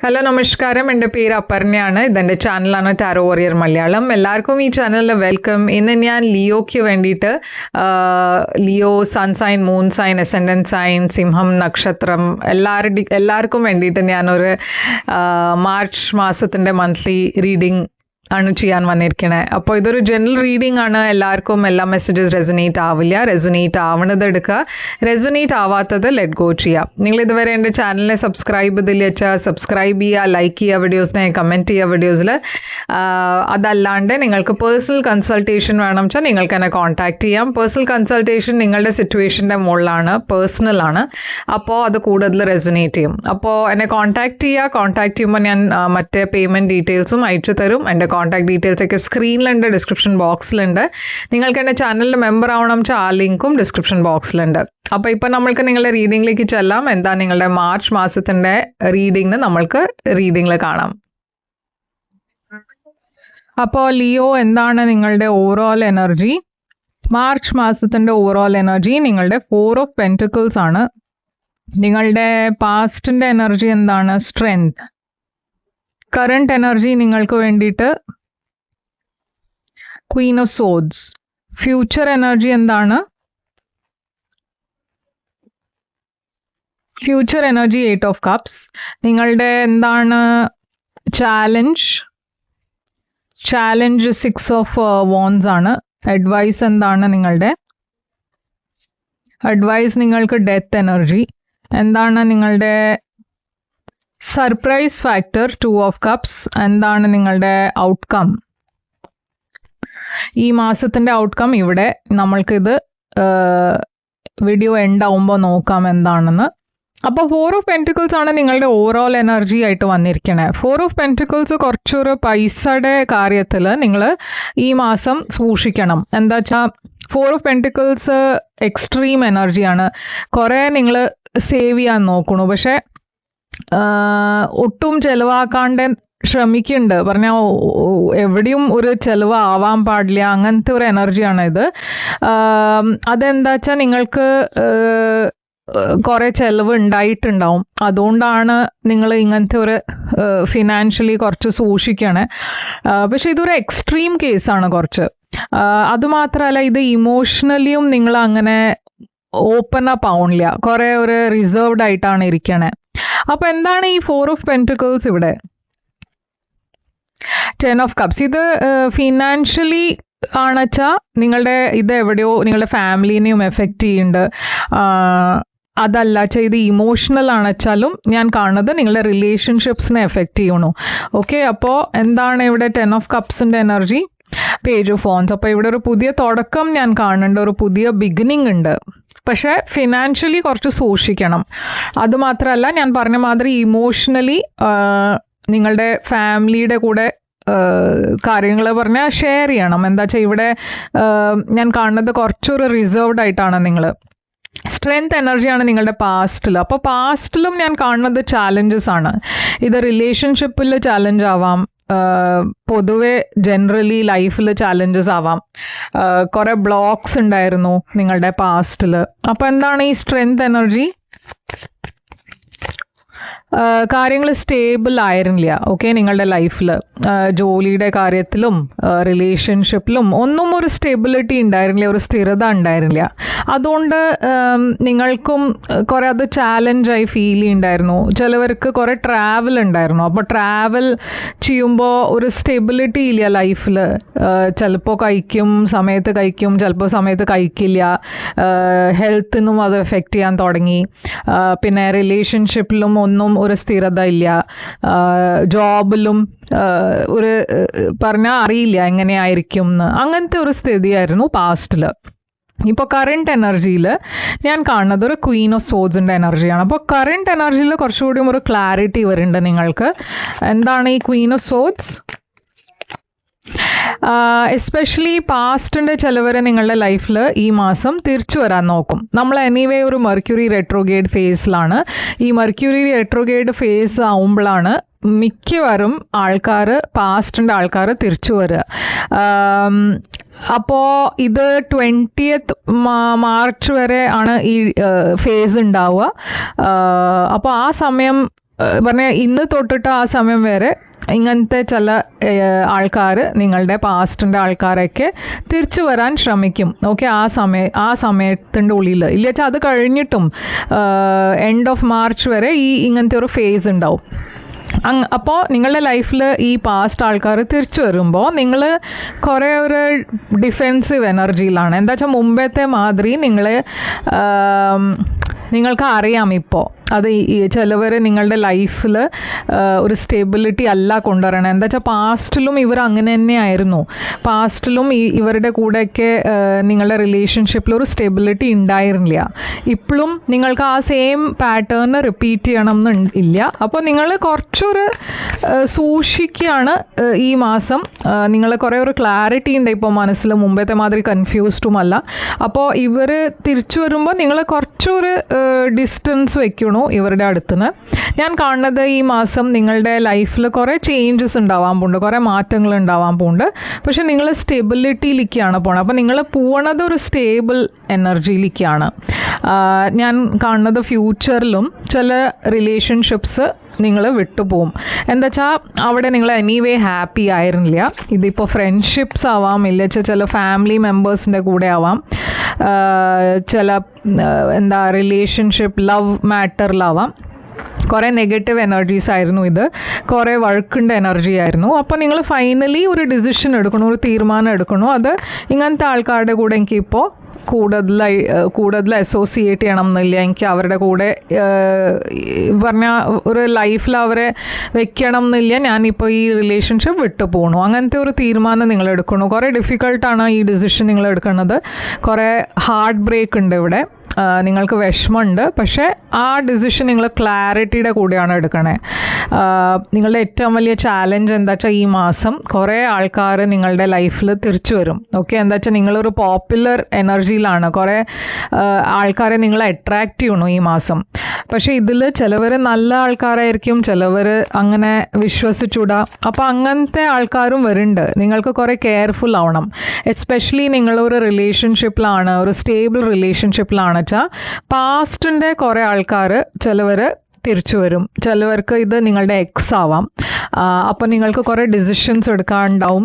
Hello നമസ്കാരം, എൻ്റെ പേര് അപർണയാണ്. ഇതെൻ്റെ ചാനലാണ് ടാരോ വാരിയർ മലയാളം. എല്ലാവർക്കും ഈ ചാനലിൽ വെൽക്കം. ഇന്ന് ഞാൻ ലിയോയ്ക്ക് വേണ്ടിയിട്ട് Leo sun sign, moon sign, ascendant sign, സിംഹം നക്ഷത്രം എല്ലാവർക്കും വേണ്ടിയിട്ട് ഞാനൊരു മാർച്ച് മാസത്തിൻ്റെ മന്ത്ലി റീഡിംഗ് ആണ് ചെയ്യാൻ വന്നിരിക്കണേ. അപ്പോൾ ഇതൊരു ജനറൽ റീഡിംഗ് ആണ്. എല്ലാവർക്കും എല്ലാ മെസ്സേജസ് റെസൊനേറ്റ് ആവില്ല. റെസൊനേറ്റ് ആവണത് എടുക്കുക, റെസൊനേറ്റ് ആവാത്തത് ലെറ്റ് ഗോ ചെയ്യാം. നിങ്ങൾ ഇതുവരെ എൻ്റെ ചാനലിനെ സബ്സ്ക്രൈബ് ചെയ്തില്ല വെച്ചാൽ സബ്സ്ക്രൈബ് ചെയ്യുക, ലൈക്ക് ചെയ്യുക വീഡിയോസിനെ, കമൻറ്റ് ചെയ്യുക വീഡിയോസിൽ. അതല്ലാണ്ട് നിങ്ങൾക്ക് പേഴ്സണൽ കൺസൾട്ടേഷൻ വേണം വെച്ചാൽ നിങ്ങൾക്ക് എന്നെ കോൺടാക്ട് ചെയ്യാം. പേഴ്സണൽ കൺസൾട്ടേഷൻ നിങ്ങളുടെ സിറ്റുവേഷൻ്റെ മുകളിലാണ്, പേഴ്സണലാണ്. അപ്പോൾ അത് കൂടുതൽ റെസൊനേറ്റ് ചെയ്യും. അപ്പോൾ എന്നെ കോൺടാക്ട് ചെയ്യുക. കോൺടാക്ട് ചെയ്യുമ്പോൾ ഞാൻ മറ്റേ പേയ്മെൻറ്റ് ഡീറ്റെയിൽസും അയച്ചു തരും. എൻ്റെ കോൺടാക്ട് ഡീറ്റെയിൽസ് ഒക്കെ സ്ക്രീനിലുണ്ട്, ഡിസ്ക്രിപ്ഷൻ ബോക്സിലുണ്ട്. നിങ്ങൾക്ക് എൻ്റെ ചാനലിൽ മെമ്പർ ആവണം വെച്ചാൽ ആ ലിങ്കും ഡിസ്ക്രിപ്ഷൻ ബോക്സിലുണ്ട്. അപ്പോൾ ഇപ്പോൾ നമ്മൾക്ക് നിങ്ങളുടെ റീഡിങ്ങിലേക്ക് ചെല്ലാം. എന്താ നിങ്ങളുടെ മാർച്ച് മാസത്തിൻ്റെ റീഡിംഗ് നമ്മൾക്ക് റീഡിങ്ങിൽ കാണാം. അപ്പോൾ ലിയോ, എന്താണ് നിങ്ങളുടെ ഓവറോൾ എനർജി? മാർച്ച് മാസത്തിൻ്റെ ഓവറോൾ എനർജി നിങ്ങളുടെ 4 ഓഫ് പെൻറ്റിക്കിൾസ് ആണ്. നിങ്ങളുടെ പാസ്റ്റിൻ്റെ എനർജി എന്താണ്? സ്ട്രെങ്ത്. കറണ്ട് എനർജി നിങ്ങൾക്ക് വേണ്ടിയിട്ട് queen of swords. Future energy എന്താണ്? Future energy 8 of cups. നിങ്ങളുടെ എന്താണ് ചാലഞ്ച്? 6 ഓഫ് വോൺസ് ആണ്. അഡ്വൈസ് എന്താണ് നിങ്ങളുടെ? അഡ്വൈസ് നിങ്ങൾക്ക് ഡെത്ത് എനർജി. എന്താണ് നിങ്ങളുടെ സർപ്രൈസ് ഫാക്ടർ? 2 of cups. എന്താണ് നിങ്ങളുടെ ഔട്ട്കം? ഈ മാസത്തിൻ്റെ ഔട്ട്കം ഇവിടെ നമ്മൾക്കിത് വീഡിയോ എൻഡ് ആവുമ്പോൾ നോക്കാം എന്താണെന്ന്. അപ്പോൾ 4 ഓഫ് പെൻറ്റിക്കിൾസ് ആണ് നിങ്ങളുടെ ഓവറോൾ എനർജി ആയിട്ട് വന്നിരിക്കണേ. 4 ഓഫ് പെൻറ്റിക്കിൾസ് കുറച്ചൊരു പൈസയുടെ കാര്യത്തിൽ നിങ്ങൾ ഈ മാസം സൂക്ഷിക്കണം. എന്താ വെച്ചാൽ 4 ഓഫ് പെൻറ്റിക്കിൾസ് എക്സ്ട്രീം എനർജിയാണ്. കുറേ നിങ്ങൾ സേവ് ചെയ്യാൻ നോക്കണു, പക്ഷേ ഒട്ടും ചിലവാക്കാണ്ട് ശ്രമിക്കുന്നുണ്ട്. പറഞ്ഞാൽ എവിടെയും ഒരു ചിലവ് ആവാൻ പാടില്ല, അങ്ങനത്തെ ഒരു എനർജിയാണ് ഇത്. അതെന്താ വെച്ചാൽ നിങ്ങൾക്ക് കുറേ ചിലവ് ഉണ്ടായിട്ടുണ്ടാവും. അതുകൊണ്ടാണ് നിങ്ങൾ ഇങ്ങനത്തെ ഒരു ഫിനാൻഷ്യലി കുറച്ച് സൂക്ഷിക്കണേ. പക്ഷെ ഇതൊരു എക്സ്ട്രീം കേസാണ് കുറച്ച്. അതുമാത്രമല്ല, ഇത് ഇമോഷണലിയും നിങ്ങൾ അങ്ങനെ ഓപ്പൺ അപ്പ് ആവണില്ല, കുറേ ഒരു റിസർവ്ഡ് ആയിട്ടാണ് ഇരിക്കണേ. അപ്പോൾ എന്താണ് ഈ 4 ഓഫ് പെൻറ്റിക്കിൾസ് ഇവിടെ? 10 ഓഫ് കപ്സ്. ഇത് ഫിനാൻഷ്യലി ആണെച്ചാൽ നിങ്ങളുടെ ഇത് എവിടെയോ നിങ്ങളുടെ ഫാമിലിനെയും എഫക്റ്റ് ചെയ്യുന്നുണ്ട്. അതല്ല ഇത് ഇമോഷണൽ ആണെച്ചാലും ഞാൻ കാണുന്നത് നിങ്ങളുടെ റിലേഷൻഷിപ്സിനെ എഫക്റ്റ് ചെയ്യണു. ഓക്കെ, അപ്പോൾ എന്താണ് ഇവിടെ 10 ഓഫ് കപ്സിൻ്റെ എനർജി? Page of wands. അപ്പോൾ ഇവിടെ ഒരു പുതിയ തുടക്കം ഞാൻ കാണുന്നുണ്ട്, ഒരു പുതിയ ബിഗിനിങ് ഉണ്ട്. പക്ഷേ ഫിനാൻഷ്യലി കുറച്ച് സൂക്ഷിക്കണം. അതുമാത്രമല്ല, ഞാൻ പറഞ്ഞ മാതിരി ഇമോഷണലി നിങ്ങളുടെ ഫാമിലിയുടെ കൂടെ കാര്യങ്ങൾ പറഞ്ഞാൽ ഷെയർ ചെയ്യണം. എന്താ വെച്ചാൽ ഇവിടെ ഞാൻ കാണുന്നത് കുറച്ചൊരു റിസർവ്ഡ് ആയിട്ടാണ് നിങ്ങൾ. സ്ട്രെങ്ത് എനർജിയാണ് നിങ്ങളുടെ പാസ്റ്റിൽ. അപ്പോൾ പാസ്റ്റിലും ഞാൻ കാണുന്നത് ചാലഞ്ചസ് ആണ്. ഇത് റിലേഷൻഷിപ്പിൽ ചാലഞ്ച് ആവാം, പൊതുവെ ജനറലി ലൈഫിൽ ചാലഞ്ചസ് ആവാം. കുറേ ബ്ലോക്സ് ഉണ്ടായിരുന്നു നിങ്ങളുടെ പാസ്റ്റിൽ. അപ്പോൾ എന്താണ് ഈ സ്ട്രെങ്ത് എനർജി? കാര്യങ്ങൾ സ്റ്റേബിൾ ആയിരുന്നില്ല. ഓക്കെ, നിങ്ങളുടെ ലൈഫിൽ ജോലിയുടെ കാര്യത്തിലും റിലേഷൻഷിപ്പിലും ഒന്നും ഒരു സ്റ്റെബിലിറ്റി ഉണ്ടായിരുന്നില്ല, ഒരു സ്ഥിരത ഉണ്ടായിരുന്നില്ല. അതുകൊണ്ട് നിങ്ങൾക്കും കുറേ അത് ചാലഞ്ചായി ഫീൽ ചെയ്യുന്നുണ്ടായിരുന്നു. ചിലവർക്ക് കുറേ ട്രാവൽ ഉണ്ടായിരുന്നു. അപ്പോൾ ട്രാവൽ ചെയ്യുമ്പോൾ ഒരു സ്റ്റെബിലിറ്റി ഇല്ല ലൈഫിൽ. ചിലപ്പോൾ സമയത്ത് കഴിക്കും, ചിലപ്പോൾ സമയത്ത് കഴിക്കില്ല. ഹെൽത്തിനും അത് എഫക്റ്റ് ചെയ്യാൻ തുടങ്ങി. പിന്നെ റിലേഷൻഷിപ്പിലും ഒന്നും ഒരു സ്ഥിരത ഇല്ല. ജോബിലും ഒരു പറഞ്ഞാൽ അറിയില്ല എങ്ങനെയായിരിക്കും എന്ന്. അങ്ങനത്തെ ഒരു സ്ഥിതിയായിരുന്നു പാസ്റ്റിൽ. ഇപ്പോൾ കറണ്ട് എനർജിയിൽ ഞാൻ കാണുന്നത് ഒരു ക്വീൻ ഓഫ് സോഡ്സിൻ്റെ എനർജിയാണ്. അപ്പോൾ കറണ്ട് എനർജിയിൽ കുറച്ചുകൂടി ഒരു ക്ലാരിറ്റി വരുന്നുണ്ട് നിങ്ങൾക്ക്. എന്താണ് ഈ ക്വീൻ ഓഫ് സോഡ്സ്? എസ്പെഷ്യലി പാസ്റ്റിൻ്റെ ചിലവരെ നിങ്ങളുടെ ലൈഫിൽ ഈ മാസം തിരിച്ചു വരാൻ നോക്കും. നമ്മൾ എനിവേ ഒരു മെർക്യൂറി റെട്രോഗ്രേഡ് ഫേസിലാണ്. ഈ മെർക്യൂറി റെട്രോഗ്രേഡ് ഫേസ് ആവുമ്പോഴാണ് മിക്കവാറും പാസ്റ്റിൻ്റെ ആൾക്കാർ തിരിച്ചു വരിക. അപ്പോൾ ഇത് 20th മാർച്ച് വരെ ആണ് ഈ ഫേസ് ഉണ്ടാവുക. അപ്പോൾ ആ സമയം പറഞ്ഞ ഇന്ന് തൊട്ടിട്ട് ആ സമയം വരെ ഇങ്ങനത്തെ ചില ആൾക്കാർ നിങ്ങളുടെ പാസ്റ്റിൻ്റെ ആൾക്കാരൊക്കെ തിരിച്ചു വരാൻ ശ്രമിക്കും. ഓക്കെ, ആ സമയത്തിൻ്റെ ഉള്ളിൽ ഇല്ല വെച്ചാൽ അത് കഴിഞ്ഞിട്ടും എൻഡ് ഓഫ് മാർച്ച് വരെ ഇങ്ങനത്തെ ഒരു ഫേസ് ഉണ്ടാവും. അപ്പോൾ നിങ്ങളുടെ ലൈഫിൽ ഈ പാസ്റ്റ് ആൾക്കാർ തിരിച്ചു വരുമ്പോൾ നിങ്ങൾ കുറേ ഒരു ഡിഫെൻസീവ് എനർജിയിലാണ്. എന്താ വെച്ചാൽ മുമ്പത്തെ മാതിരി നിങ്ങൾക്ക് അറിയാം ഇപ്പോൾ അത് ചിലവർ നിങ്ങളുടെ ലൈഫിൽ ഒരു സ്റ്റെബിലിറ്റി അല്ല കൊണ്ടുവരണം. എന്താ വെച്ചാൽ പാസ്റ്റിലും ഇവർ അങ്ങനെ തന്നെയായിരുന്നു. പാസ്റ്റിലും ഇവരുടെ കൂടെയൊക്കെ നിങ്ങളുടെ റിലേഷൻഷിപ്പിൽ ഒരു സ്റ്റെബിലിറ്റി ഉണ്ടായിരുന്നില്ല. ഇപ്പോഴും നിങ്ങൾക്ക് ആ സെയിം പാറ്റേൺ റിപ്പീറ്റ് ചെയ്യണം എന്ന് ഇല്ല. അപ്പോൾ നിങ്ങൾ കുറച്ചൊരു സൂക്ഷിക്കുകയാണ് ഈ മാസം. നിങ്ങൾ കുറേ ഒരു ക്ലാരിറ്റി ഉണ്ട് ഇപ്പോൾ മനസ്സിൽ, മുമ്പത്തെ മാതിരി കൺഫ്യൂസ്ഡും അല്ല. അപ്പോൾ ഇവർ തിരിച്ചു വരുമ്പോൾ നിങ്ങൾ കുറച്ചൊരു ഡിസ്റ്റൻസ് വെക്കണം ഇവരുടെ അടുത്തുനിന്ന്. ഞാൻ കാണുന്നത് ഈ മാസം നിങ്ങളുടെ ലൈഫിൽ കുറേ ചേഞ്ചസ് ഉണ്ടാവാൻ പോകുന്നുണ്ട്, കുറേ മാറ്റങ്ങൾ ഉണ്ടാവാൻ പോകുന്നുണ്ട്. പക്ഷെ നിങ്ങൾ സ്റ്റെബിലിറ്റിയിലേക്കാണ് പോകണം. അപ്പോൾ നിങ്ങൾ പോകണത് ഒരു സ്റ്റേബിൾ എനർജിയിലേക്കാണ്. ഞാൻ കാണുന്നത് ഫ്യൂച്ചറിലും ചില റിലേഷൻഷിപ്സ് നിങ്ങൾ വിട്ടുപോകും. എന്താ വെച്ചാൽ അവിടെ നിങ്ങൾ എനിവേ ഹാപ്പി ആയിരുന്നില്ല. ഇതിപ്പോൾ ഫ്രണ്ട്ഷിപ്സ് ആവാം, ഇല്ല ചില ഫാമിലി മെമ്പേഴ്സിൻ്റെ കൂടെ ആവാം, ചില റിലേഷൻഷിപ്പ് ലവ് മാറ്ററിലാവാം. കുറേ നെഗറ്റീവ് എനർജീസ് ആയിരുന്നു ഇത്, കുറേ വഴക്കിൻ്റെ എനർജി ആയിരുന്നു. അപ്പോൾ നിങ്ങൾ ഫൈനലി ഒരു ഡിസിഷൻ എടുക്കണോ, ഒരു തീരുമാനം എടുക്കണോ. അത് ഇങ്ങനത്തെ ആൾക്കാരുടെ കൂടെ എനിക്കിപ്പോൾ കൂടുതൽ അസോസിയേറ്റ് ചെയ്യണം എന്നില്ല. എനിക്ക് അവരുടെ കൂടെ ഒരു ലൈഫിൽ അവരെ വെക്കണം എന്നില്ല. ഞാനിപ്പോൾ ഈ റിലേഷൻഷിപ്പ് വിട്ടു പോകണു, അങ്ങനത്തെ ഒരു തീരുമാനം നിങ്ങൾ എടുക്കണു. കുറേ ഡിഫിക്കൾട്ടാണ് ഈ ഡിസിഷൻ നിങ്ങൾ എടുക്കുന്നത്. കുറേ ഹാർട്ട് ബ്രേക്ക് ഉണ്ട് ഇവിടെ, നിങ്ങൾക്ക് വിഷമമുണ്ട്. പക്ഷേ ആ ഡിസിഷൻ നിങ്ങൾ ക്ലാരിറ്റിയുടെ കൂടെയാണ് എടുക്കണേ. നിങ്ങളുടെ ഏറ്റവും വലിയ ചാലഞ്ച് എന്താ വെച്ചാൽ ഈ മാസം കുറേ ആൾക്കാർ നിങ്ങളുടെ ലൈഫിൽ തിരിച്ചു വരും. ഓക്കെ, എന്താ വെച്ചാൽ നിങ്ങളൊരു പോപ്പുലർ എനർജിയിലാണ്, കുറേ ആൾക്കാരെ നിങ്ങൾ അട്രാക്റ്റ് ചെയ്യണു ഈ മാസം. പക്ഷേ ഇതിൽ ചിലവർ നല്ല ആൾക്കാരായിരിക്കും, ചിലവർ അങ്ങനെ വിശ്വസിച്ചൂടാ. അപ്പോൾ അങ്ങനത്തെ ആൾക്കാരും വരുന്നുണ്ട്. നിങ്ങൾക്ക് കുറേ കെയർഫുൾ ആവണം. എസ്പെഷ്യലി നിങ്ങളൊരു റിലേഷൻഷിപ്പിലാണ്, ഒരു സ്റ്റേബിൾ റിലേഷൻഷിപ്പിലാണ് വെച്ചാൽ പാസ്റ്റിൻ്റെ കുറേ ആൾക്കാർ ചിലവർ തിരിച്ചു വരും. ചിലവർക്ക് ഇത് നിങ്ങളുടെ എക്സ് ആവാം. അപ്പം നിങ്ങൾക്ക് കുറേ ഡിസിഷൻസ് എടുക്കാനുണ്ടാവും,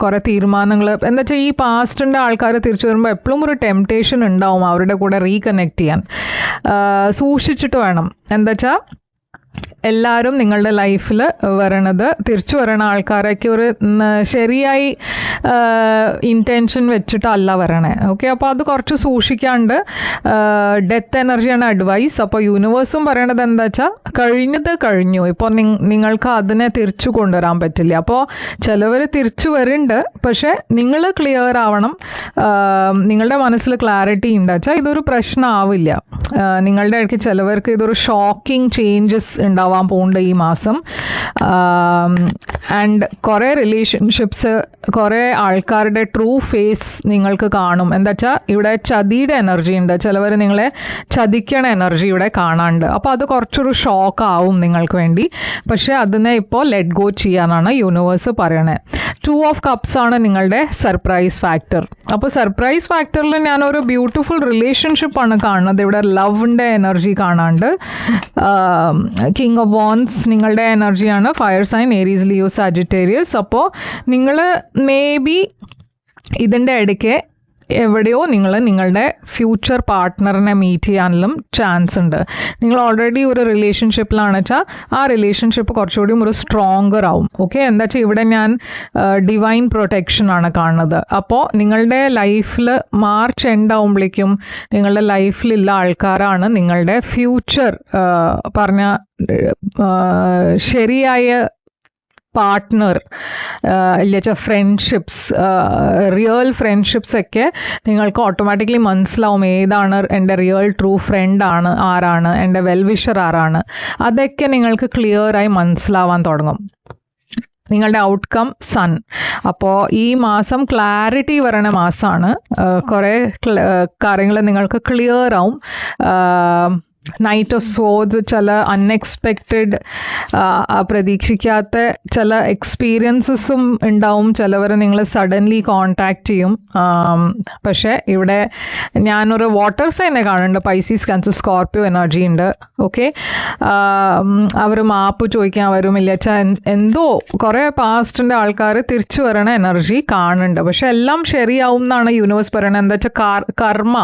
കുറേ തീരുമാനങ്ങൾ. എന്താ വെച്ചാൽ ഈ പാസ്റ്റിൻ്റെ ആൾക്കാർ തിരിച്ചു വരുമ്പോൾ എപ്പോഴും ഒരു ടെംപ്റ്റേഷൻ ഉണ്ടാവും അവരുടെ കൂടെ റീകണക്ട് ചെയ്യാൻ. സൂക്ഷിച്ചിട്ട് വേണം. എന്താ വെച്ചാൽ എല്ലാവരും നിങ്ങളുടെ ലൈഫിൽ തിരിച്ചു വരണ ആൾക്കാരൊക്കെ ഒരു ശരിയായി ഇൻറ്റൻഷൻ വെച്ചിട്ടല്ല വരണേ. ഓക്കെ, അപ്പോൾ അത് കുറച്ച് സൂക്ഷിക്കാണ്ട്. ഡെത്ത് എനർജിയാണ് അഡ്വൈസ്. അപ്പോൾ യൂണിവേഴ്സും പറയണത് എന്താ വെച്ചാൽ കഴിഞ്ഞു, ഇപ്പോൾ നിങ്ങൾക്ക് അതിനെ തിരിച്ചു കൊണ്ടുവരാൻ പറ്റില്ല. അപ്പോൾ ചിലവർ തിരിച്ചു വരുന്നുണ്ട്, പക്ഷേ നിങ്ങൾ ക്ലിയർ ആവണം. നിങ്ങളുടെ മനസ്സിൽ ക്ലാരിറ്റി ഉണ്ട് വെച്ചാൽ ഇതൊരു പ്രശ്നമാവില്ല. നിങ്ങളുടെ ഇടയ്ക്ക് ചിലവർക്ക് ഇതൊരു ഷോക്കിംഗ് ചേഞ്ചസ് ഉണ്ടാവാൻ പോകുന്നുണ്ട് ഈ മാസം. ആൻഡ് കുറേ റിലേഷൻഷിപ്സ്, കുറേ ആൾക്കാരുടെ ട്രൂ ഫേസ് നിങ്ങൾക്ക് കാണും. എന്താ വെച്ചാൽ ഇവിടെ ചതിയുടെ എനർജി ഉണ്ട്, ചിലവർ നിങ്ങളെ ചതിക്കണ എനർജി ഇവിടെ കാണാനുണ്ട്. അപ്പോൾ അത് കുറച്ചൊരു ഷോക്ക് ആവും നിങ്ങൾക്ക് വേണ്ടി. പക്ഷേ അതിനെ ഇപ്പോൾ ലെറ്റ് ഗോ ചെയ്യാനാണ് യൂണിവേഴ്സ് പറയണേ. 2 of Cups ആണ് നിങ്ങളുടെ സർപ്രൈസ് ഫാക്ടർ. അപ്പോൾ സർപ്രൈസ് ഫാക്ടറിൽ ഞാനൊരു ബ്യൂട്ടിഫുൾ റിലേഷൻഷിപ്പാണ് കാണുന്നത്. ഇവിടെ ലവിൻ്റെ എനർജി കാണാണ്ട്. കിങ് ഓഫ് വാൻഡ്സ് നിങ്ങളുടെ എനർജിയാണ്. Fire sign Aries, Leo, Sagittarius. അപ്പോൾ നിങ്ങൾ മേ ബി ഇതിൻ്റെ ഇടയ്ക്ക് എവിടെയോ നിങ്ങളുടെ ഫ്യൂച്ചർ പാർട്ട്ണറിനെ മീറ്റ് ചെയ്യാനും ചാൻസ് ഉണ്ട്. നിങ്ങൾ ഓൾറെഡി ഒരു റിലേഷൻഷിപ്പിലാണ് വെച്ചാൽ ആ റിലേഷൻഷിപ്പ് കുറച്ചുകൂടി ഒരു സ്ട്രോങ്ങർ ആവും. ഓക്കെ, എന്താ വെച്ചാൽ ഇവിടെ ഞാൻ ഡിവൈൻ പ്രൊട്ടക്ഷനാണ് കാണുന്നത്. അപ്പോൾ നിങ്ങളുടെ ലൈഫിൽ മാർച്ച് എൻഡ് ആവുമ്പോഴേക്കും നിങ്ങളുടെ ലൈഫിലുള്ള ആൾക്കാരാണ് നിങ്ങളുടെ ഫ്യൂച്ചർ പറഞ്ഞ ശരിയായ പാർട്ട്ണർ. ഇല്ല ഫ്രണ്ട്ഷിപ്സ്, റിയൽ ഫ്രണ്ട്ഷിപ്സ് ഒക്കെ നിങ്ങൾക്ക് ഓട്ടോമാറ്റിക്കലി മനസ്സിലാവും ഏതാണ് എൻ്റെ റിയൽ ട്രൂ ഫ്രണ്ട് ആരാണ്, എൻ്റെ വെൽവിഷർ ആരാണ്. അതൊക്കെ നിങ്ങൾക്ക് ക്ലിയറായി മനസ്സിലാവാൻ തുടങ്ങും. നിങ്ങളുടെ ഔട്ട്കം സൺ. അപ്പോൾ ഈ മാസം ക്ലാരിറ്റി വരണ മാസമാണ്. കുറേ കാര്യങ്ങൾ നിങ്ങൾക്ക് ക്ലിയർ ആവും. നൈറ്റ് ഓഫ് സോഡ്സ്, ചില അൺഎക്സ്പെക്റ്റഡ് പ്രതീക്ഷിക്കാത്ത ചില എക്സ്പീരിയൻസസും ഉണ്ടാവും. ചിലവർ നിങ്ങൾ സഡൻലി കോണ്ടാക്ട് ചെയ്യും. പക്ഷേ ഇവിടെ ഞാനൊരു വാട്ടർ സൈനെ കാണുന്നുണ്ട്. പൈസീസ്, ക്യാൻസർ, സ്കോർപ്പിയോ എനർജി ഉണ്ട്. ഓക്കെ, അവർ മാപ്പ് ചോദിക്കാൻ വരും, ഇല്ല എന്തോ കുറേ പാസ്റ്റിൻ്റെ ആൾക്കാർ തിരിച്ചു വരണ എനർജി കാണുന്നുണ്ട്. പക്ഷെ എല്ലാം ശരിയാവും എന്നാണ് യൂണിവേഴ്സ് പറയുന്നത്. എന്താ വെച്ചാൽ കർമ്മ,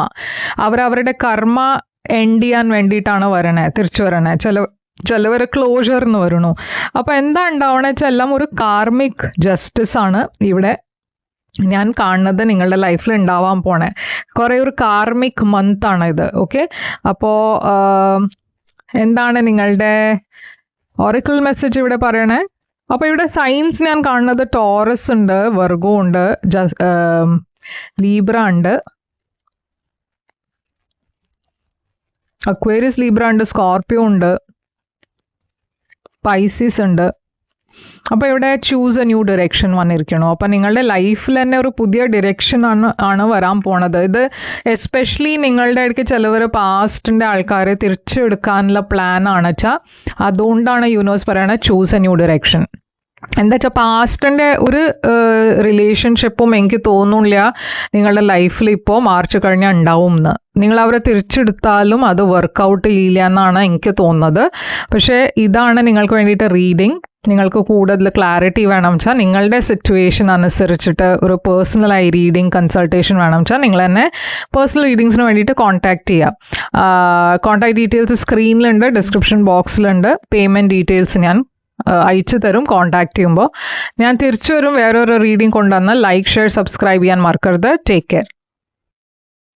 അവരവരുടെ കർമ്മ എൻഡ് ചെയ്യാൻ വേണ്ടിയിട്ടാണ് വരണേ, തിരിച്ചു വരണേ. ചിലവർ ക്ലോഷറിന് വരണു. അപ്പോൾ എന്താ ഉണ്ടാവണമെന്ന് വെച്ചാൽ എല്ലാം ഒരു കാർമിക് ജസ്റ്റിസ് ആണ് ഇവിടെ ഞാൻ കാണുന്നത് നിങ്ങളുടെ ലൈഫിൽ ഉണ്ടാവാൻ പോണേ. കുറേ ഒരു കാർമിക് മന്ത് ആണ് ഇത്. ഓക്കെ, അപ്പോൾ എന്താണ് നിങ്ങളുടെ ഒറക്കിൾ മെസ്സേജ് ഇവിടെ പറയണേ? അപ്പോൾ ഇവിടെ സൈൻസ് ഞാൻ കാണുന്നത് ടോറസ് ഉണ്ട്, വെർഗോ ഉണ്ട്, ലീബ്ര ഉണ്ട്, അക്വേറിയസ്, ലീബ്ര ഉണ്ട്, സ്കോർപ്പിയോ ഉണ്ട്, പൈസീസ് ഉണ്ട്. അപ്പോൾ ഇവിടെ ചൂസ് എ ന്യൂ ഡിറക്ഷൻ വന്നിരിക്കണോ. അപ്പം നിങ്ങളുടെ ലൈഫിൽ തന്നെ ഒരു പുതിയ ഡിറക്ഷൻ ആണ് വരാൻ പോണത്. ഇത് എസ്പെഷ്യലി നിങ്ങളുടെ ഇടയ്ക്ക് ചിലവർ പാസ്റ്റിൻ്റെ ആൾക്കാരെ തിരിച്ചെടുക്കാനുള്ള പ്ലാൻ ആണ് വെച്ചാൽ, അതുകൊണ്ടാണ് യൂണിവേഴ്സ് പറയണത് ചൂസ് എ ന്യൂ ഡിറക്ഷൻ. എന്താ വെച്ചാൽ പാസ്റ്റിൻ്റെ ഒരു റിലേഷൻഷിപ്പും എനിക്ക് തോന്നുന്നില്ല നിങ്ങളുടെ ലൈഫിൽ ഇപ്പോൾ മാർച്ച് കഴിഞ്ഞാൽ ഉണ്ടാവും എന്ന്. നിങ്ങൾ അവരെ തിരിച്ചെടുത്താലും അത് വർക്കൗട്ട് ചെയ്യില്ല എന്നാണ് എനിക്ക് തോന്നുന്നത്. പക്ഷേ ഇതാണ് നിങ്ങൾക്ക് വേണ്ടിയിട്ട് റീഡിങ്. നിങ്ങൾക്ക് കൂടുതൽ ക്ലാരിറ്റി വേണം വെച്ചാൽ നിങ്ങളുടെ സിറ്റുവേഷൻ അനുസരിച്ചിട്ട് ഒരു പേഴ്സണലായി റീഡിങ് കൺസൾട്ടേഷൻ വേണം വെച്ചാൽ നിങ്ങൾ തന്നെ പേഴ്സണൽ റീഡിങ്സിന് വേണ്ടിയിട്ട് കോൺടാക്ട് ചെയ്യാം. കോൺടാക്ട് ഡീറ്റെയിൽസ് സ്ക്രീനിലുണ്ട്, ഡിസ്ക്രിപ്ഷൻ ബോക്സിലുണ്ട്. പേയ്മെൻറ്റ് ഡീറ്റെയിൽസ് ഞാൻ അയച്ചു തരും കോൺടാക്ട് ചെയ്യുമ്പോൾ. ഞാൻ തിരിച്ചു വരും വേറൊരു റീഡിങ് കൊണ്ടുവന്നാൽ. ലൈക്ക്, ഷെയർ, സബ്സ്ക്രൈബ് ചെയ്യാൻ മറക്കരുത്. Take care.